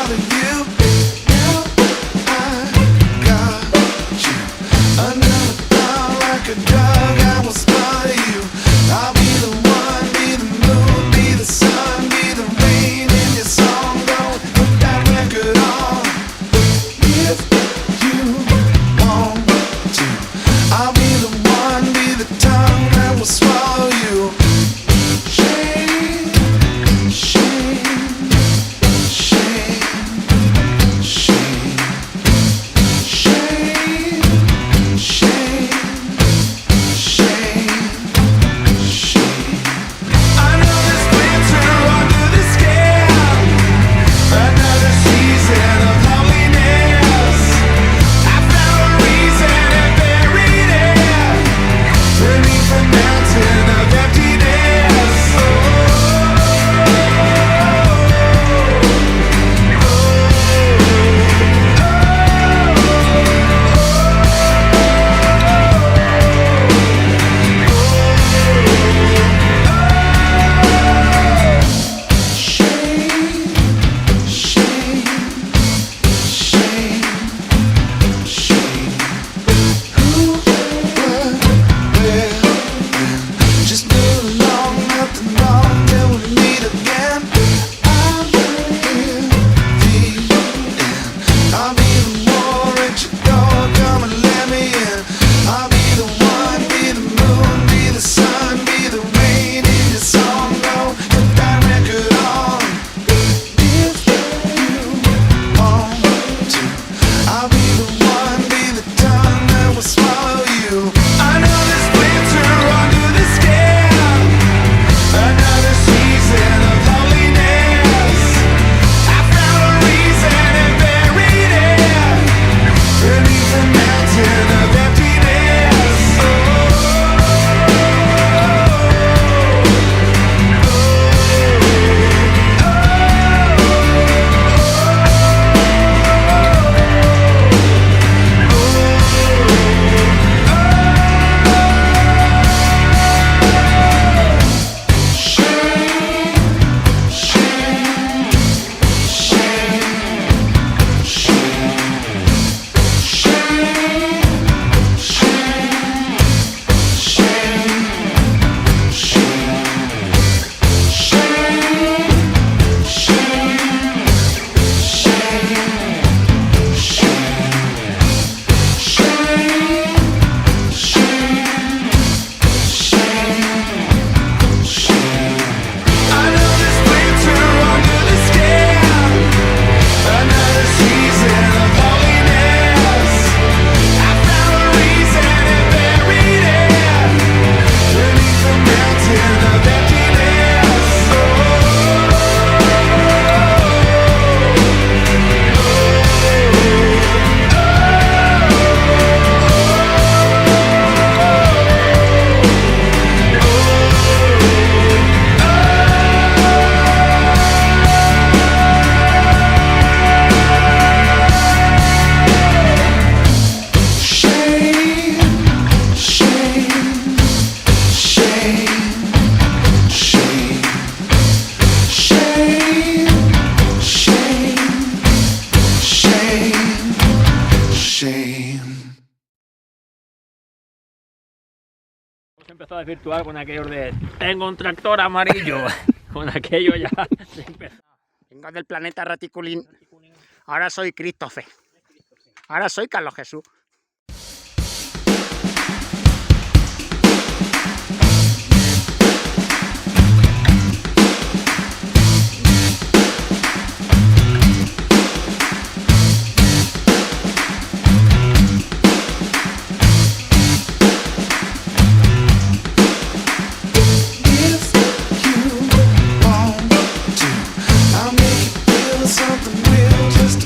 bother you. Now I got you. Another thought like a drug, I will smother you. I'll be the one, be the moon, be the sun, be the rain in your song. Don't put that record on. If you want to, I'll be the one, be the tongue that will swallow you. Shame, shame, shame, shame, shame, shame, shame, shame. I know this winter under the scale, another season of loneliness. I found a reason and buried it beneath the mountain of emptiness. Shame, shame, shame, shame. Who, what, where, when? Just move along, nothing wrong till we meet again. I'm here, the end. I'll be the war at your door, come and let me in. I'll be the one, be the moon, be the sun, be the rain in your song. Go put that record on. If you want to, I'll be the one, be the tongue that will swallow you. I know this winter under the scale, another season of loneliness. I found a reason and buried it beneath the mountain of emptiness. I know this winter under the scale, another season of loneliness. I found a reason and buried it beneath the mountain of emptiness. Shame, shame, shame, shame, shame, shame, shame, shame. Hemos empezado a desvirtuar con aquellos de tengo un tractor amarillo. Con aquello ya se empezó. Vengo del planeta Raticulín. Ahora soy Christopher. Ahora soy Carlos Jesús. If you want to, I'll make you feel something real just